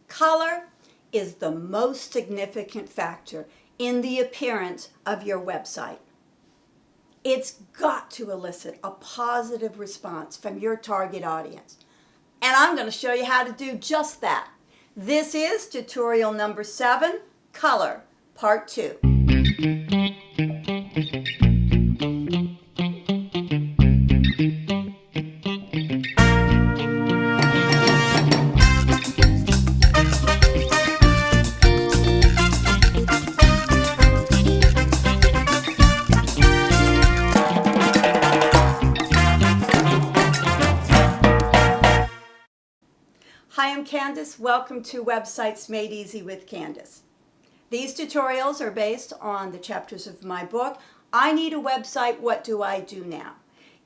Color is the most significant factor in the appearance of your website. It's got to elicit a positive response from your target audience. And I'm going to show you how to do just that. This is tutorial number 7, Color, Part 2. Hi, I'm Candace. Welcome to Websites Made Easy with Candace. These tutorials are based on the chapters of my book, I Need a Website, What Do I Do Now?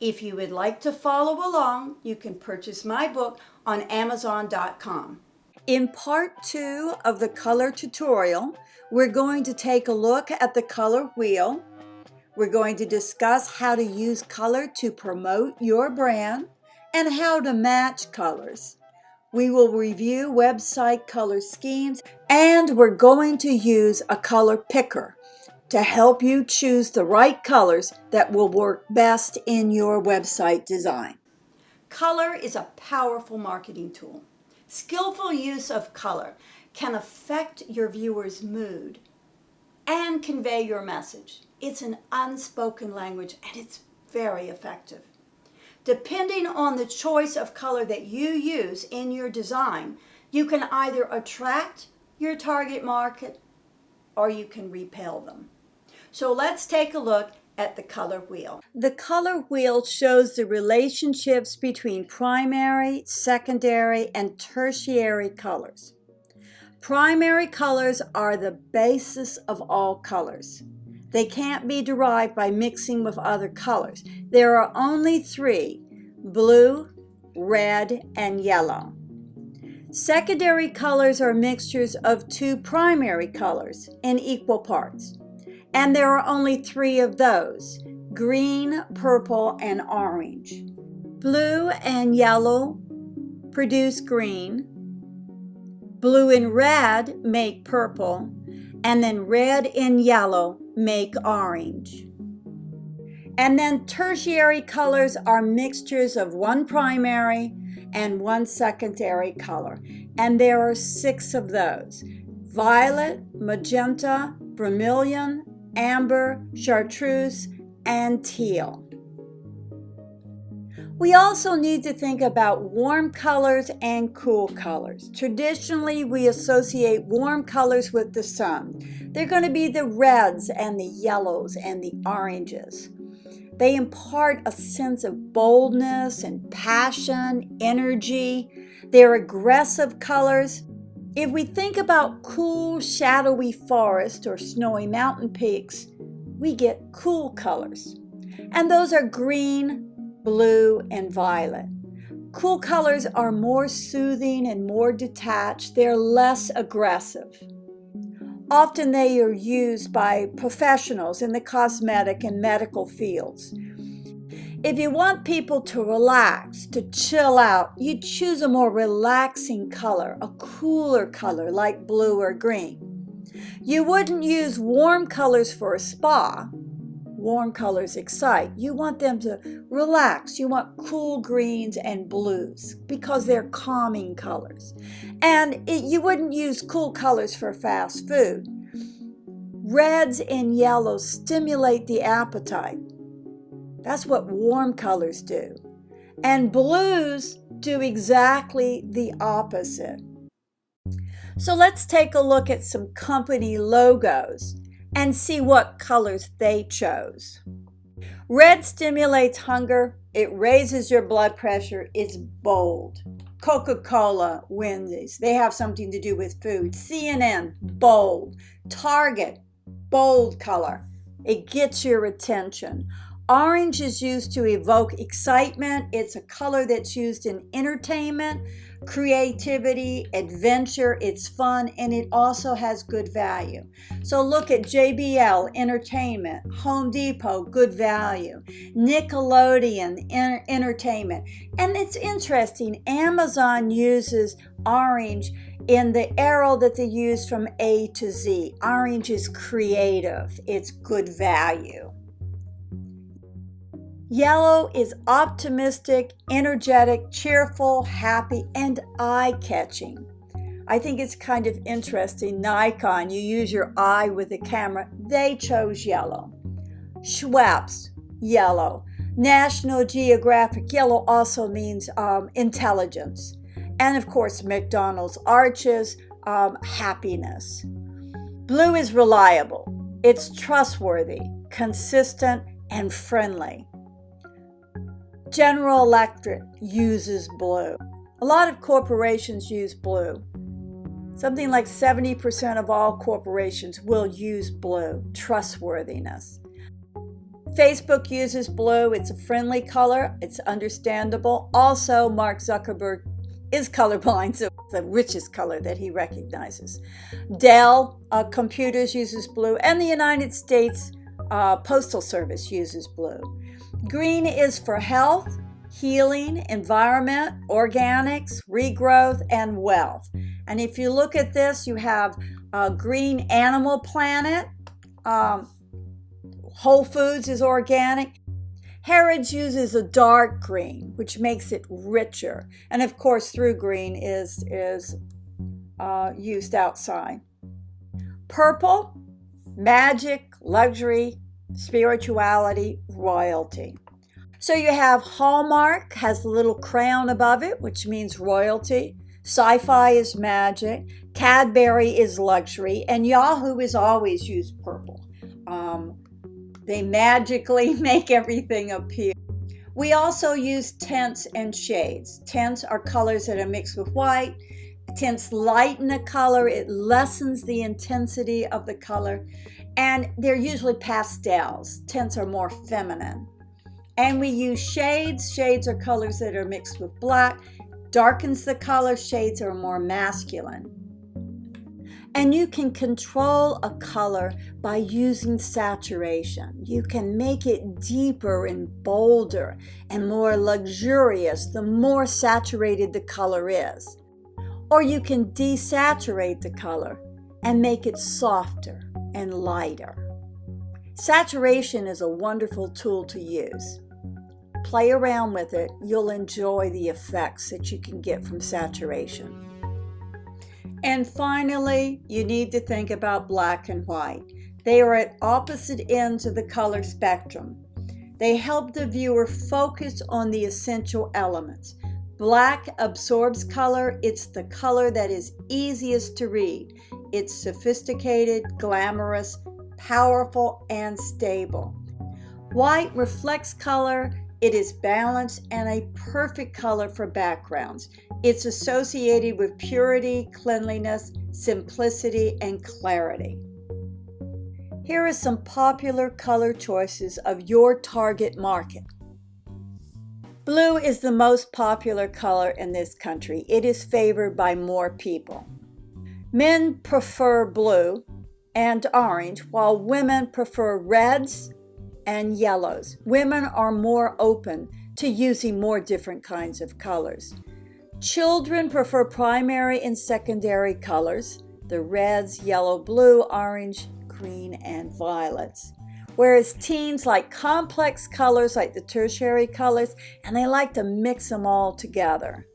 If you would like to follow along, you can purchase my book on Amazon.com. In part 2 of the color tutorial, we're going to take a look at the color wheel. We're going to discuss how to use color to promote your brand and how to match colors. We will review website color schemes, and we're going to use a color picker to help you choose the right colors that will work best in your website design. Color is a powerful marketing tool. Skillful use of color can affect your viewer's mood and convey your message. It's an unspoken language, and it's very effective. Depending on the choice of color that you use in your design, you can either attract your target market or you can repel them. So let's take a look at the color wheel. The color wheel shows the relationships between primary, secondary, and tertiary colors. Primary colors are the basis of all colors. They can't be derived by mixing with other colors. There are only 3, blue, red, and yellow. Secondary colors are mixtures of 2 primary colors in equal parts. And there are only 3 of those, green, purple, and orange. Blue and yellow produce green. Blue and red make purple. And then red and yellow make orange. And then tertiary colors are mixtures of 1 primary and 1 secondary color. And there are 6 of those: violet, magenta, vermilion, amber, chartreuse, and teal. We also need to think about warm colors and cool colors. Traditionally, we associate warm colors with the sun. They're going to be the reds and the yellows and the oranges. They impart a sense of boldness and passion, energy. They're aggressive colors. If we think about cool, shadowy forest or snowy mountain peaks, we get cool colors. And those are green, blue, and violet. Cool colors are more soothing and more detached. They're less aggressive. Often they are used by professionals in the cosmetic and medical fields. If you want people to relax, to chill out, you choose a more relaxing color, a cooler color like blue or green. You wouldn't use warm colors for a spa. Warm colors excite. You want them to relax. You want cool greens and blues because they're calming colors. And you wouldn't use cool colors for fast food. Reds and yellows stimulate the appetite. That's what warm colors do. And blues do exactly the opposite. So let's take a look at some company logos and see what colors they chose. Red stimulates hunger. It raises your blood pressure. It's bold. Coca-Cola, Wendy's, they have something to do with food. CNN, bold. Target, bold color. It gets your attention. Orange is used to evoke excitement. It's a color that's used in entertainment, creativity, adventure. It's fun, and it also has good value. So look at JBL, entertainment, Home Depot, good value, Nickelodeon, entertainment. And it's interesting, Amazon uses orange in the arrow that they use from A to Z. Orange is creative. It's good value. Yellow is optimistic, energetic, cheerful, happy, and eye-catching. I think it's kind of interesting. Nikon, you use your eye with the camera. They chose yellow. Schweppes, yellow. National Geographic, yellow also means intelligence. And of course, McDonald's, arches, happiness. Blue is reliable. It's trustworthy, consistent, and friendly. General Electric uses blue. A lot of corporations use blue. Something like 70% of all corporations will use blue. Trustworthiness. Facebook uses blue. It's a friendly color. It's understandable. Also, Mark Zuckerberg is colorblind, so it's the richest color that he recognizes. Dell Computers uses blue, and the United States Postal Service uses blue. Green is for health, healing, environment, organics, regrowth, and wealth. And if you look at this, you have green Animal Planet. Whole Foods is organic. Harrods uses a dark green, which makes it richer. And of course, Through Green is used outside. Purple, magic, luxury, spirituality, royalty. So you have Hallmark, has a little crown above it, which means royalty. Sci-fi is magic. Cadbury is luxury. And Yahoo has always used purple. They magically make everything appear. We also use tints and shades. Tints are colors that are mixed with white. Tints lighten a color. It lessens the intensity of the color. And they're usually pastels. Tints are more feminine. And we use shades. Shades are colors that are mixed with black. Darkens the color. Shades are more masculine. And you can control a color by using saturation. You can make it deeper and bolder and more luxurious the more saturated the color is. Or you can desaturate the color and make it softer and lighter. Saturation is a wonderful tool to use. Play around with it. You'll enjoy the effects that you can get from saturation. And finally, you need to think about black and white. They are at opposite ends of the color spectrum. They help the viewer focus on the essential elements. Black absorbs color. It's the color that is easiest to read. It's sophisticated, glamorous, powerful, and stable. White reflects color. It is balanced and a perfect color for backgrounds. It's associated with purity, cleanliness, simplicity, and clarity. Here are some popular color choices of your target market. Blue is the most popular color in this country. It is favored by more people. Men prefer blue and orange, while women prefer reds and yellows. Women are more open to using more different kinds of colors. Children prefer primary and secondary colors, the reds, yellow, blue, orange, green, and violets. Whereas teens like complex colors like the tertiary colors, and they like to mix them all together.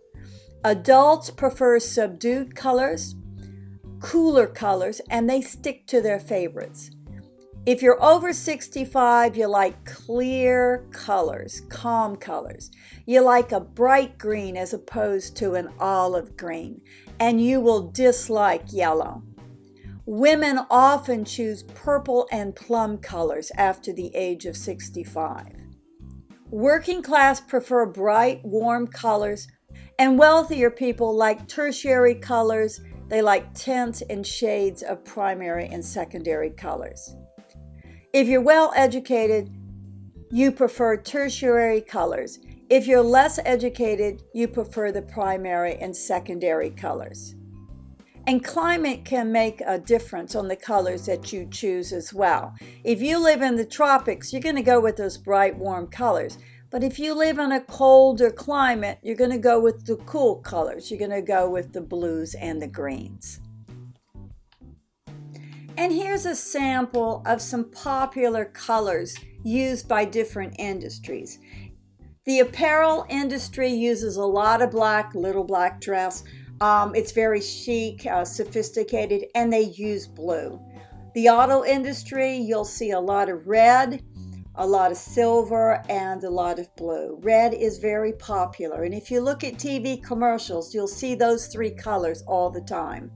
Adults prefer subdued colors, cooler colors, and they stick to their favorites. If you're over 65, you like clear colors, calm colors. You like a bright green as opposed to an olive green, and you will dislike yellow. Women often choose purple and plum colors after the age of 65. Working class prefer bright, warm colors, and wealthier people like tertiary colors. They like tints and shades of primary and secondary colors. If you're well educated, you prefer tertiary colors. If you're less educated, you prefer the primary and secondary colors. And climate can make a difference on the colors that you choose as well. If you live in the tropics, you're going to go with those bright, warm colors. But if you live in a colder climate, you're going to go with the cool colors. You're going to go with the blues and the greens. And here's a sample of some popular colors used by different industries. The apparel industry uses a lot of black, little black dress. It's very chic, sophisticated, and they use blue. The auto industry, you'll see a lot of red, a lot of silver, and a lot of blue. Red is very popular, and if you look at TV commercials, you'll see those three colors all the time.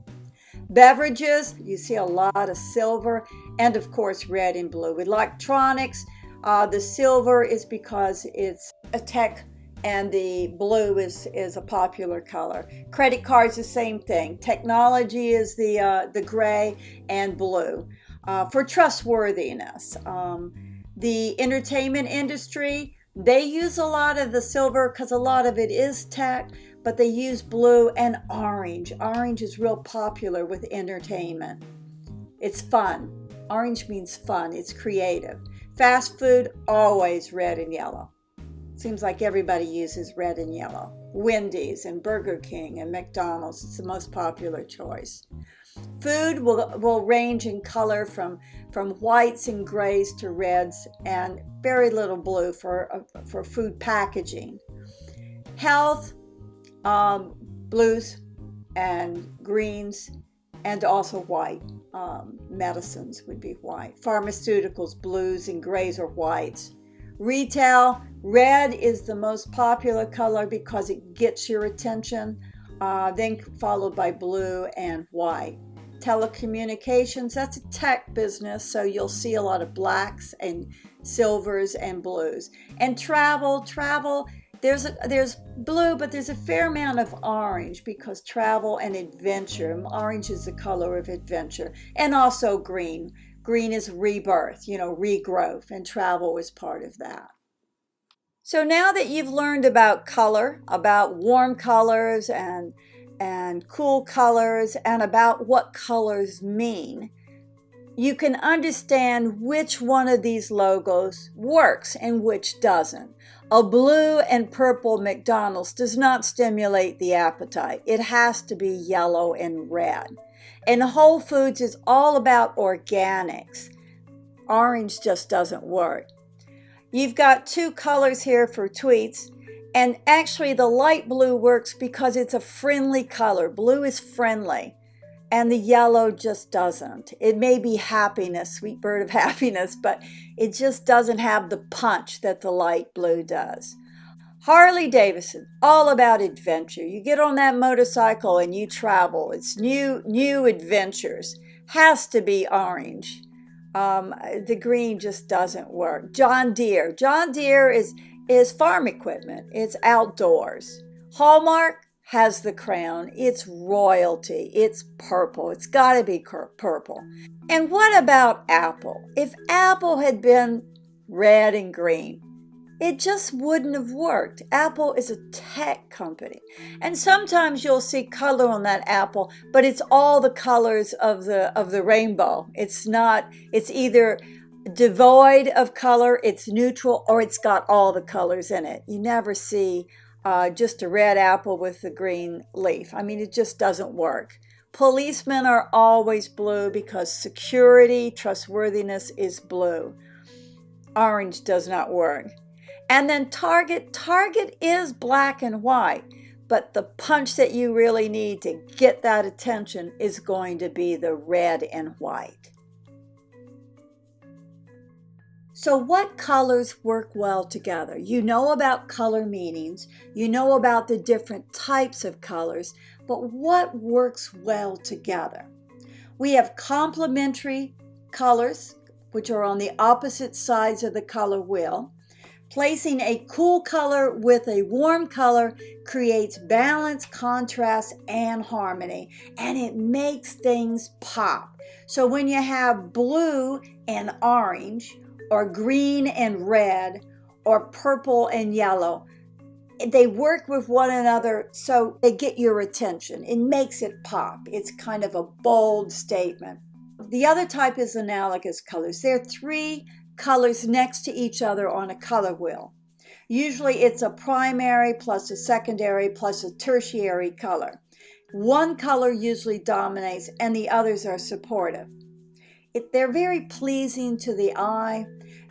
Beverages, you see a lot of silver, and of course red and blue. Electronics, the silver is because it's a tech, and the blue is a popular color. Credit cards, the same thing. Technology is the gray and blue. For trustworthiness, the entertainment industry, they use a lot of the silver because a lot of it is tech, but they use blue and orange. Orange is real popular with entertainment. It's fun. Orange means fun. It's creative. Fast food, always red and yellow. Seems like everybody uses red and yellow. Wendy's and Burger King and McDonald's, it's the most popular choice. Food will range in color from whites and grays to reds, and very little blue for food packaging. Health, blues and greens, and also white. Medicines would be white. Pharmaceuticals, blues and grays or whites. Retail, red is the most popular color because it gets your attention, then followed by blue and white. Telecommunications, that's a tech business, so you'll see a lot of blacks and silvers and blues. And travel, there's blue, but there's a fair amount of orange because travel and adventure. Orange is the color of adventure. And also green. Green is rebirth, regrowth, and travel is part of that. So now that you've learned about color, about warm colors and cool colors, and about what colors mean, you can understand which one of these logos works and which doesn't. A blue and purple McDonald's does not stimulate the appetite. It has to be yellow and red. And Whole Foods is all about organics. Orange just doesn't work. You've got two colors here for tweets. And actually the light blue works because it's a friendly color. Blue is friendly. And the yellow just doesn't. It may be happiness, sweet bird of happiness, but it just doesn't have the punch that the light blue does. Harley Davidson, all about adventure. You get on that motorcycle and you travel. It's new adventures. Has to be orange. The green just doesn't work. John Deere is farm equipment. It's outdoors. Hallmark has the crown. It's royalty. It's purple. It's got to be purple. And what about Apple? If Apple had been red and green, it just wouldn't have worked. Apple is a tech company. And sometimes you'll see color on that apple, but it's all the colors of the rainbow. It's either devoid of color, it's neutral, or it's got all the colors in it. You never see just a red apple with a green leaf. I mean, it just doesn't work. Policemen are always blue because security, trustworthiness is blue. Orange does not work. And then Target is black and white, but the punch that you really need to get that attention is going to be the red and white. So what colors work well together? You know about color meanings, you know about the different types of colors, but what works well together? We have complementary colors, which are on the opposite sides of the color wheel. Placing a cool color with a warm color creates balance, contrast, and harmony, and it makes things pop. So when you have blue and orange, or green and red, or purple and yellow. They work with one another so they get your attention. It makes it pop. It's kind of a bold statement. The other type is analogous colors. There are 3 colors next to each other on a color wheel. Usually it's a primary plus a secondary plus a tertiary color. One color usually dominates and the others are supportive. They're very pleasing to the eye.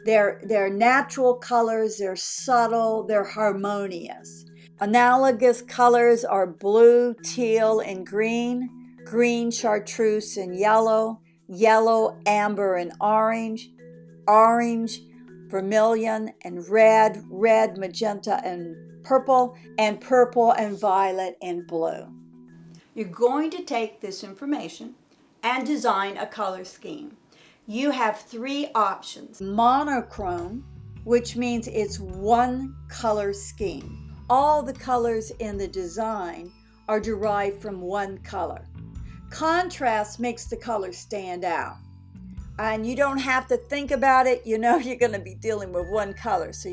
They're natural colors, they're subtle, they're harmonious. Analogous colors are blue, teal, and green, green, chartreuse, and yellow, yellow, amber, and orange, orange, vermilion, and red, red, magenta, and purple and violet and blue. You're going to take this information and design a color scheme. You have 3 options. Monochrome, which means it's one color scheme. All the colors in the design are derived from one color. Contrast makes the color stand out. And you don't have to think about it. You know you're going to be dealing with one color. So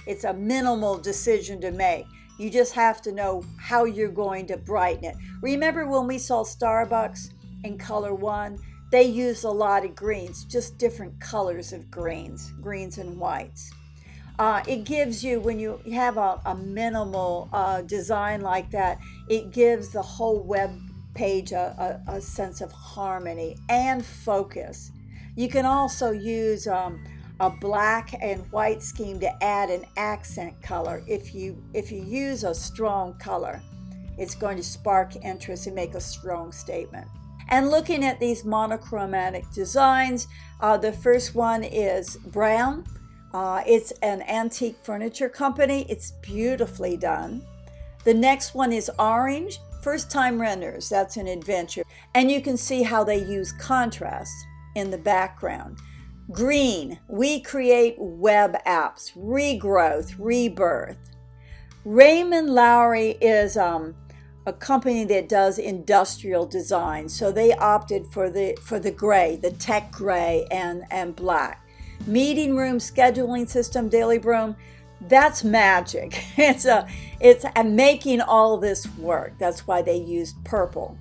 it's a minimal decision to make. You just have to know how you're going to brighten it. Remember when we saw Starbucks in color 1? They use a lot of greens, just different colors of greens and whites. It gives you, when you have a minimal design like that, it gives the whole web page a sense of harmony and focus. You can also use a black and white scheme to add an accent color. If you use a strong color, it's going to spark interest and make a strong statement. And looking at these monochromatic designs, the first one is brown. It's an antique furniture company. It's beautifully done. The next one is orange. First time renters, that's an adventure. And you can see how they use contrast in the background. Green, we create web apps, regrowth, rebirth. Raymond Lowry is a company that does industrial design, so they opted for the gray, the tech gray and black. Meeting room scheduling system, Daily Broom, that's magic. It's making all this work. That's why they used purple.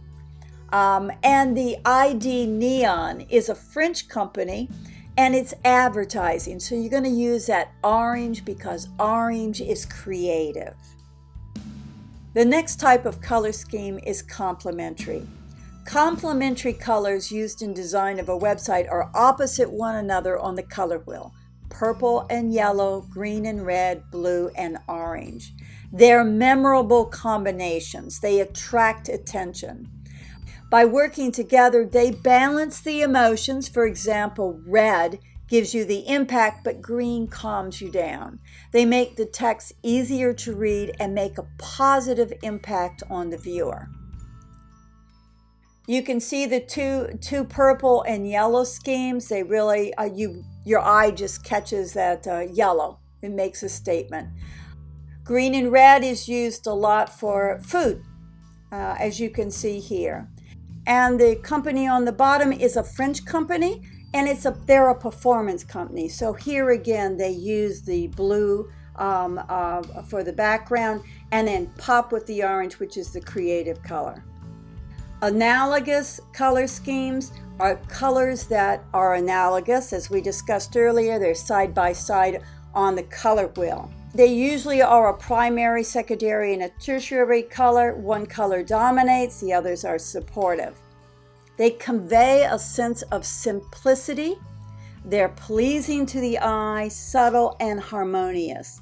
And the ID Neon is a French company, and it's advertising. So you're going to use that orange because orange is creative. The next type of color scheme is complementary. Complementary colors used in design of a website are opposite one another on the color wheel. Purple and yellow, green and red, blue and orange. They're memorable combinations. They attract attention. By working together, they balance the emotions. For example, red gives you the impact, but green calms you down. They make the text easier to read and make a positive impact on the viewer. You can see the two purple and yellow schemes. They really, your eye just catches that yellow. It makes a statement. Green and red is used a lot for food, as you can see here. And the company on the bottom is a French company, and they're a performance company. So here again, they use the blue for the background and then pop with the orange, which is the creative color. Analogous color schemes are colors that are analogous. As we discussed earlier, they're side by side on the color wheel. They usually are a primary, secondary, and a tertiary color. One color dominates, the others are supportive. They convey a sense of simplicity. They're pleasing to the eye, subtle, and harmonious.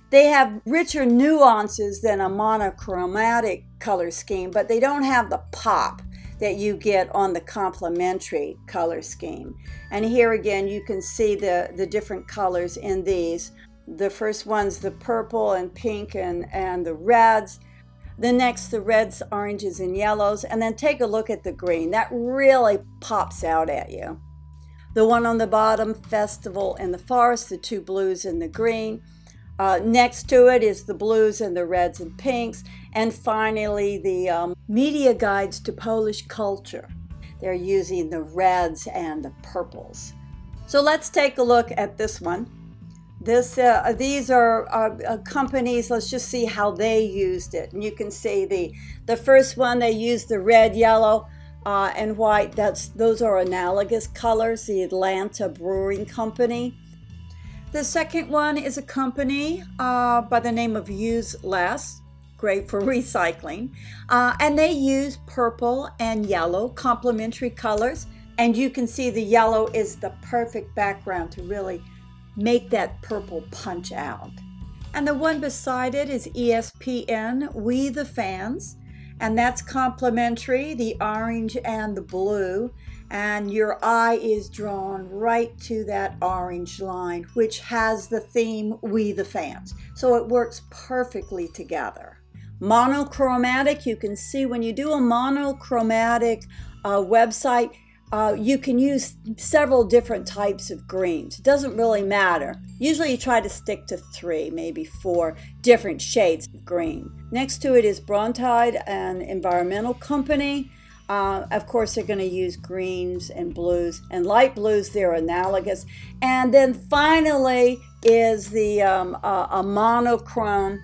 They have richer nuances than a monochromatic color scheme, but they don't have the pop that you get on the complementary color scheme. And here again, you can see the different colors in these. The first one's the purple and pink and the reds. The next, the reds, oranges, and yellows. And then take a look at the green. That really pops out at you. The one on the bottom, Festival in the Forest, the two blues and the green. Next to it is the blues and the reds and pinks. And finally, the media guides to Polish culture. They're using the reds and the purples. So let's take a look at this one. These are companies. Let's just see how they used it. And you can see the first one, they used the red, yellow, and white. Those are analogous colors, the Atlanta Brewing Company. The second one is a company by the name of Use Less, great for recycling. And they use purple and yellow, complementary colors. And you can see the yellow is the perfect background to really make that purple punch out. And the one beside it is ESPN, We the Fans, and that's complementary, the orange and the blue, and your eye is drawn right to that orange line, which has the theme We the Fans. So it works perfectly together. Monochromatic, you can see when you do a monochromatic website, you can use several different types of greens. It doesn't really matter. Usually you try to stick to 3, maybe 4 different shades of green. Next to it is Brontide, an environmental company. Of course, they're going to use greens and blues and light blues. They're analogous. And then finally is the a monochrome.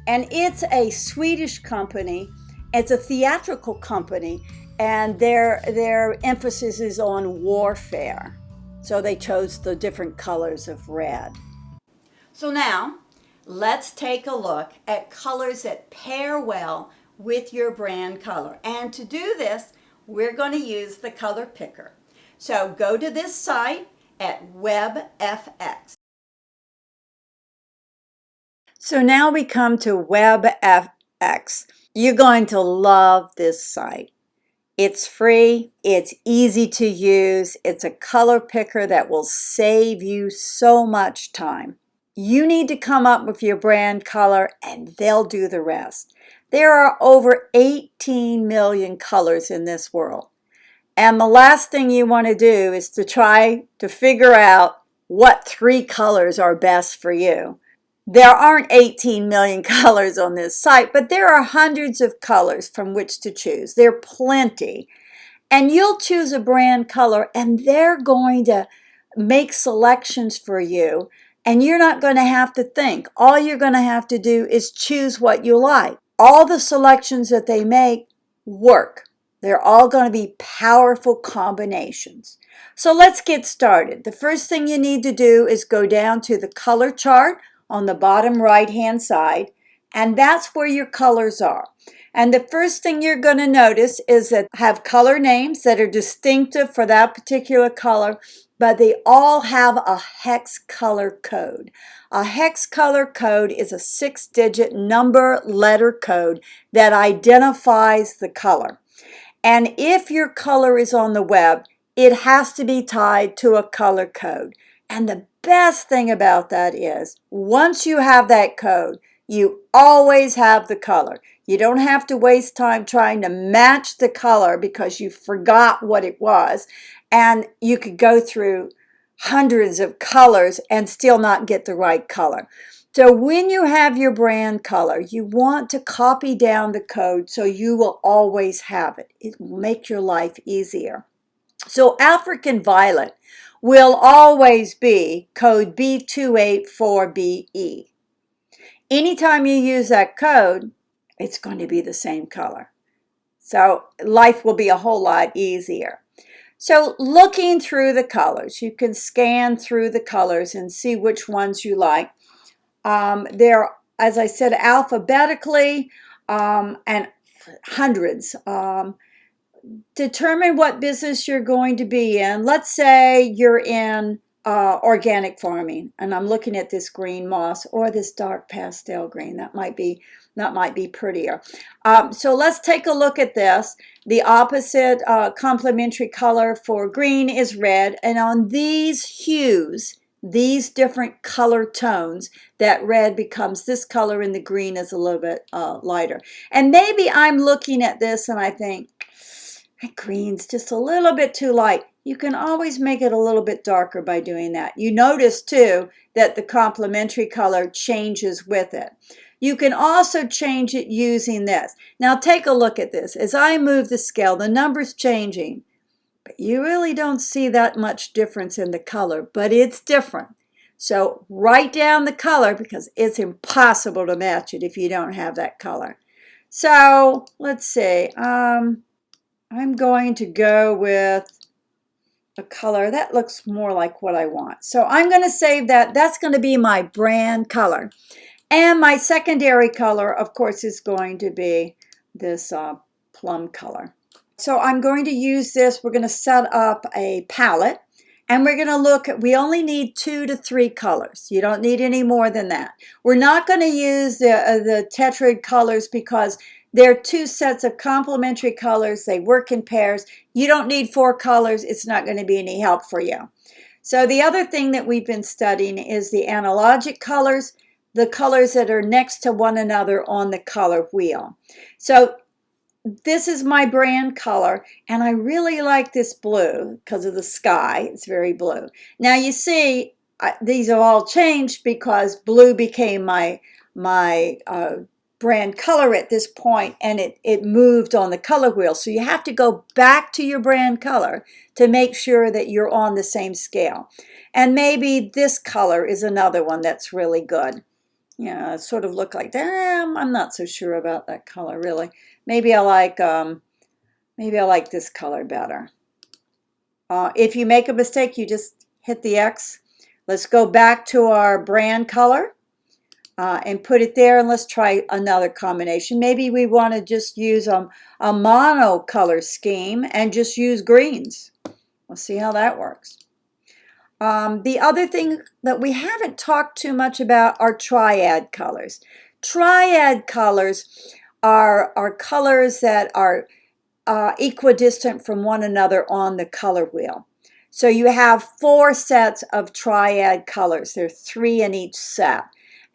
And it's a Swedish company. It's a theatrical company. And their emphasis is on warfare. So they chose the different colors of red. So now, let's take a look at colors that pair well with your brand color. And to do this, we're going to use the color picker. So go to this site at WebFX. So now we come to WebFX. You're going to love this site. It's free, it's easy to use, it's a color picker that will save you so much time. You need to come up with your brand color and they'll do the rest. There are over 18 million colors in this world. And the last thing you want to do is to try to figure out what 3 colors are best for you. There aren't 18 million colors on this site, but there are hundreds of colors from which to choose. There are plenty. And you'll choose a brand color and they're going to make selections for you. And you're not going to have to think. All you're going to have to do is choose what you like. All the selections that they make work. They're all going to be powerful combinations. So let's get started. The first thing you need to do is go down to the color chart on the bottom right-hand side, and that's where your colors are. And the first thing you're going to notice is that have color names that are distinctive for that particular color, but they all have a hex color code. A hex color code is a 6-digit number letter code that identifies the color. And if your color is on the web, it has to be tied to a color code. And the best thing about that is, once you have that code, you always have the color. You don't have to waste time trying to match the color because you forgot what it was. And you could go through hundreds of colors and still not get the right color. So when you have your brand color, you want to copy down the code so you will always have it. It will make your life easier. So African Violet will always be code B284BE. Anytime you use that code, it's going to be the same color. So life will be a whole lot easier. So looking through the colors, you can scan through the colors and see which ones you like. They're, as I said, alphabetically and hundreds. Determine what business you're going to be in. Let's say you're in organic farming, and I'm looking at this green moss or this dark pastel green. That might be prettier. So let's take a look at this. The opposite complementary color for green is red, and on these hues, these different color tones, that red becomes this color and the green is a little bit lighter. And maybe I'm looking at this and I think, that green's just a little bit too light. You can always make it a little bit darker by doing that. You notice too that the complementary color changes with it. You can also change it using this. Now take a look at this. As I move the scale, the number's changing. But you really don't see that much difference in the color, but it's different. So write down the color because it's impossible to match it if you don't have that color. So let's see. I'm going to go with a color that looks more like what I want. So I'm going to save that. That's going to be my brand color. And my secondary color, of course, is going to be this plum color. So I'm going to use this. We're going to set up a palette. And we're going to look at, we only need 2 to 3 colors. You don't need any more than that. We're not going to use the tetrad colors because they're 2 sets of complementary colors. They work in pairs. You don't need 4 colors. It's not going to be any help for you. So the other thing that we've been studying is the analogic colors, the colors that are next to one another on the color wheel. So this is my brand color, and I really like this blue because of the sky. It's very blue. Now you see, these have all changed because blue became my brand color at this point, and it moved on the color wheel. So you have to go back to your brand color to make sure that you're on the same scale. And maybe this color is another one that's really good. Yeah, it sort of look like that. I'm not so sure about that color really. Maybe I like this color better. If you make a mistake, you just hit the X. Let's go back to our brand color and put it there, and let's try another combination. Maybe we want to just use a mono color scheme and just use greens. We'll see how that works. The other thing that we haven't talked too much about are triad colors. Triad colors are colors that are equidistant from one another on the color wheel. So you have 4 sets of triad colors. There are 3 in each set,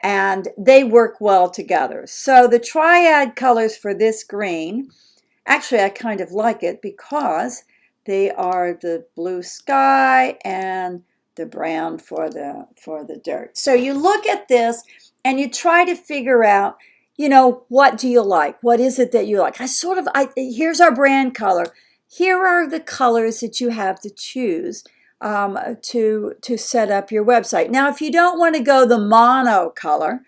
and they work well together. So the triad colors for this green, actually I kind of like it because they are the blue sky and the brown for the dirt. So you look at this and you try to figure out, you know, what do you like? What is it that you like? Here's our brand color. Here are the colors that you have to choose to set up your website. Now, if you don't want to go the mono color,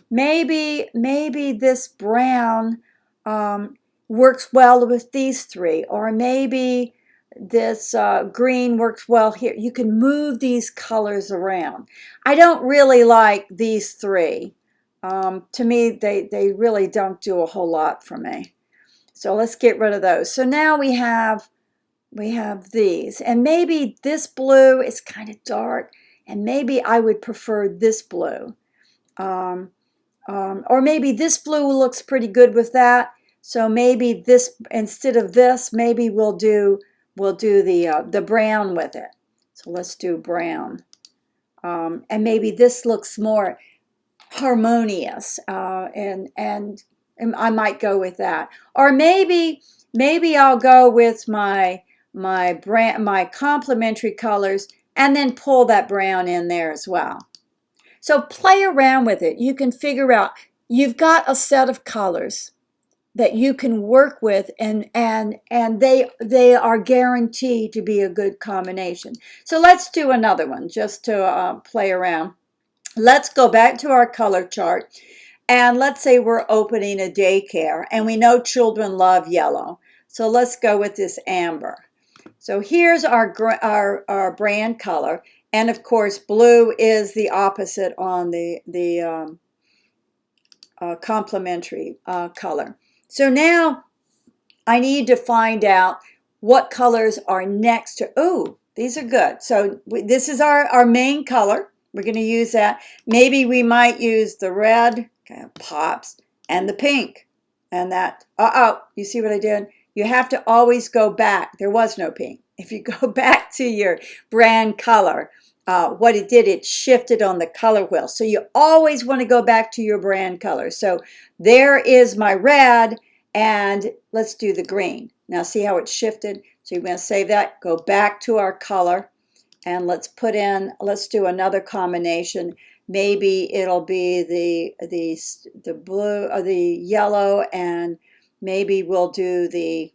maybe this brown works well with these 3, or maybe this green works well here. You can move these colors around. I don't really like these 3. To me, they really don't do a whole lot for me. So let's get rid of those. So now we have these, and maybe this blue is kind of dark, and maybe I would prefer this blue, or maybe this blue looks pretty good with that. So maybe this, instead of this, maybe we'll do the brown with it. So let's do brown, and maybe this looks more harmonious, and I might go with that. Or maybe I'll go with my complementary colors and then pull that brown in there as well. So play around with it. You can figure out, you've got a set of colors that you can work with, and they are guaranteed to be a good combination. So let's do another one just to play around. Let's go back to our color chart, and let's say we're opening a daycare, and we know children love yellow. So let's go with this amber. So here's our brand color, and of course blue is the opposite on the complementary color. So now I need to find out what colors are next to, oh, these are good. So this is our main color. We're going to use that. Maybe we might use the red, kind of pops, and the pink. And that, you see what I did? You have to always go back. There was no pink. If you go back to your brand color, what it did, it shifted on the color wheel. So you always want to go back to your brand color. So there is my red, and let's do the green. Now see how it shifted? So you're going to save that, go back to our color, and let's do another combination. Maybe it'll be the blue or the yellow, and maybe we'll do the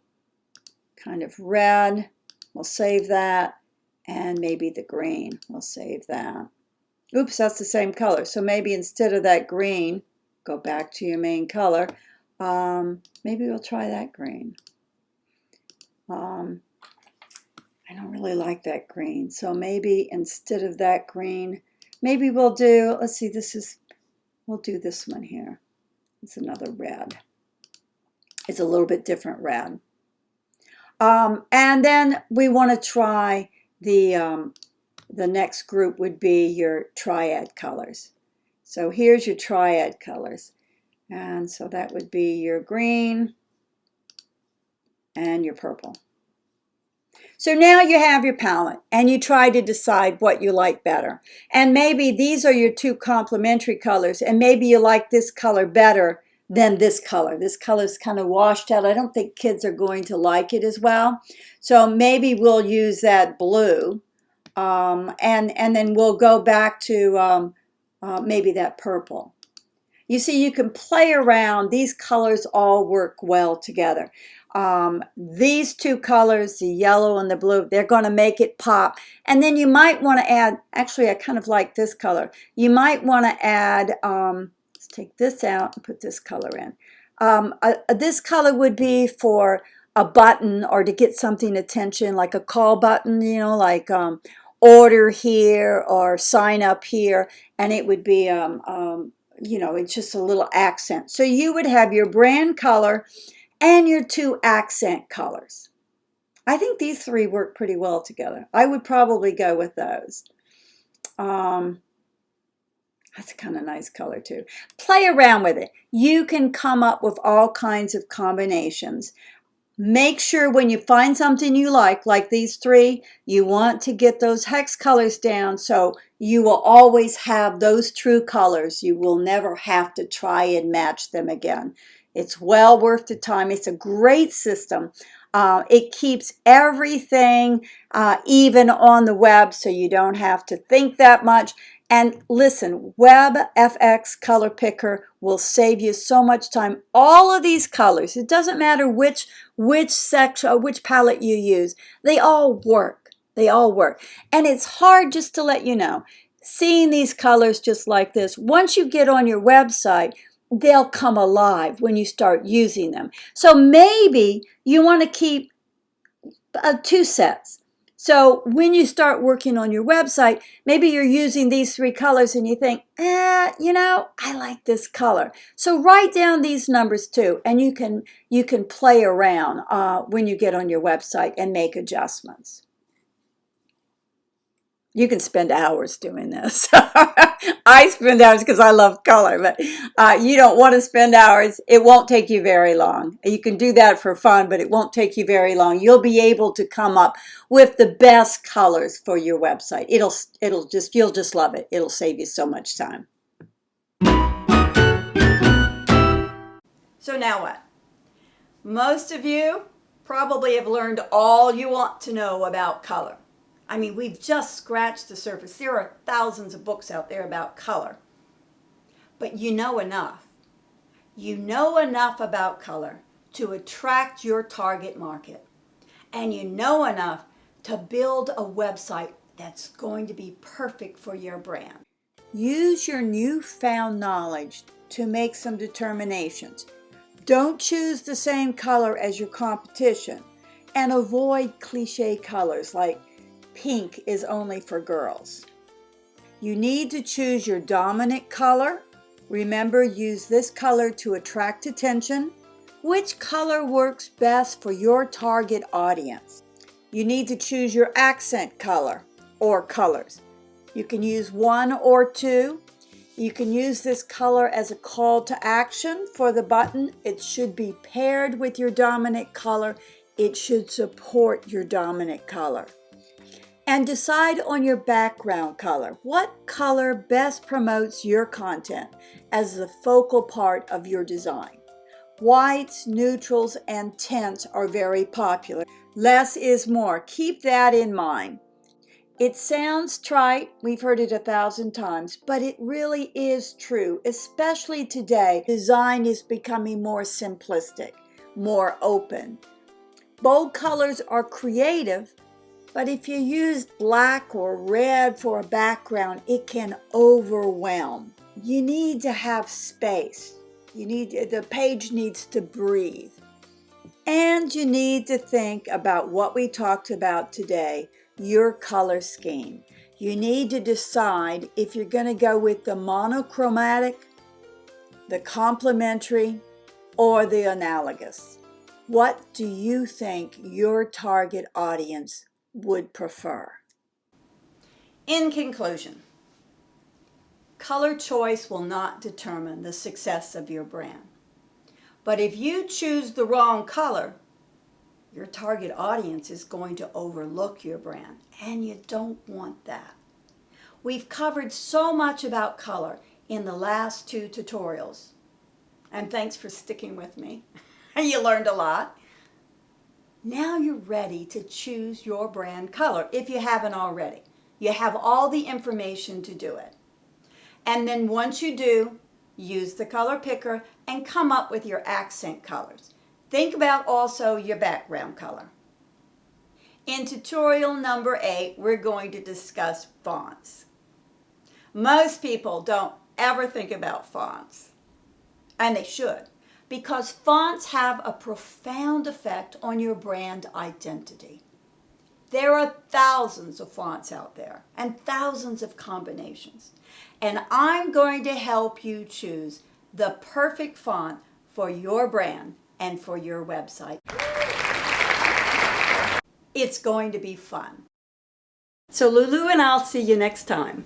kind of red We'll save that. And maybe the green. We'll save that. Oops, that's the same color. So maybe instead of that green, go back to your main color. Maybe we'll try that green. I don't really like that green. So maybe instead of that green, maybe we'll do, let's see, we'll do this one here. It's another red. It's a little bit different red. And then we want to try the next group would be your triad colors. So here's your triad colors. And so that would be your green and your purple. So now you have your palette and you try to decide what you like better. And maybe these are your two complementary colors and maybe you like this color better than this color. This color is kind of washed out. I don't think kids are going to like it as well. So maybe we'll use that blue and then we'll go back to maybe that purple. You see, you can play around. These colors all work well together. These two colors, the yellow and the blue, they're going to make it pop. And then you might want to add, actually I kind of like this color. You might want to add, let's take this out and put this color in. This color would be for a button or to get something attention, like a call button, you know, like order here or sign up here. And it would be, you know, it's just a little accent. So you would have your brand color and your two accent colors. I think these three work pretty well together. I would probably go with those. That's a kind of nice color too. Play around with it. You can come up with all kinds of combinations. Make sure when you find something you like these three, you want to get those hex colors down so you will always have those true colors. You will never have to try and match them again. It's well worth the time. It's a great system. It keeps everything even on the web so you don't have to think that much. And listen, WebFX Color Picker will save you so much time. All of these colors, it doesn't matter which section, which palette you use, they all work. They all work. And it's hard, just to let you know, seeing these colors just like this, once you get on your website, they'll come alive when you start using them. So maybe you want to keep two sets. So when you start working on your website, maybe you're using these three colors and you think, you know, I like this color. So write down these numbers too, and you can play around when you get on your website and make adjustments. You can spend hours doing this. I spend hours because I love color, but you don't want to spend hours. It won't take you very long. You can do that for fun, but it won't take you very long. You'll be able to come up with the best colors for your website. You'll just love it. It'll save you so much time. So now what? Most of you probably have learned all you want to know about color. I mean, we've just scratched the surface. There are thousands of books out there about color. But you know enough. You know enough about color to attract your target market. And you know enough to build a website that's going to be perfect for your brand. Use your newfound knowledge to make some determinations. Don't choose the same color as your competition. And avoid cliche colors like pink is only for girls. You need to choose your dominant color. Remember, use this color to attract attention. Which color works best for your target audience? You need to choose your accent color or colors. You can use one or two. You can use this color as a call to action for the button. It should be paired with your dominant color. It should support your dominant color. And decide on your background color. What color best promotes your content as the focal part of your design? Whites, neutrals, and tints are very popular. Less is more. Keep that in mind. It sounds trite, we've heard it 1,000 times, but it really is true, especially today. Design is becoming more simplistic, more open. Bold colors are creative, But if you use black or red for a background, it can overwhelm. You need to have space. The page needs to breathe. And you need to think about what we talked about today, your color scheme. You need to decide if you're going to go with the monochromatic, the complementary, or the analogous. What do you think your target audience would prefer? In conclusion, color choice will not determine the success of your brand. But if you choose the wrong color, your target audience is going to overlook your brand, and you don't want that. We've covered so much about color in the last 2 tutorials, and thanks for sticking with me. You learned a lot. Now you're ready to choose your brand color if you haven't already. You have all the information to do it. And then once you do, use the color picker and come up with your accent colors. Think about also your background color. In tutorial number 8, we're going to discuss fonts. Most people don't ever think about fonts, and they should, because fonts have a profound effect on your brand identity. There are thousands of fonts out there and thousands of combinations, and I'm going to help you choose the perfect font for your brand and for your website. It's going to be fun. So Lulu and I'll see you next time.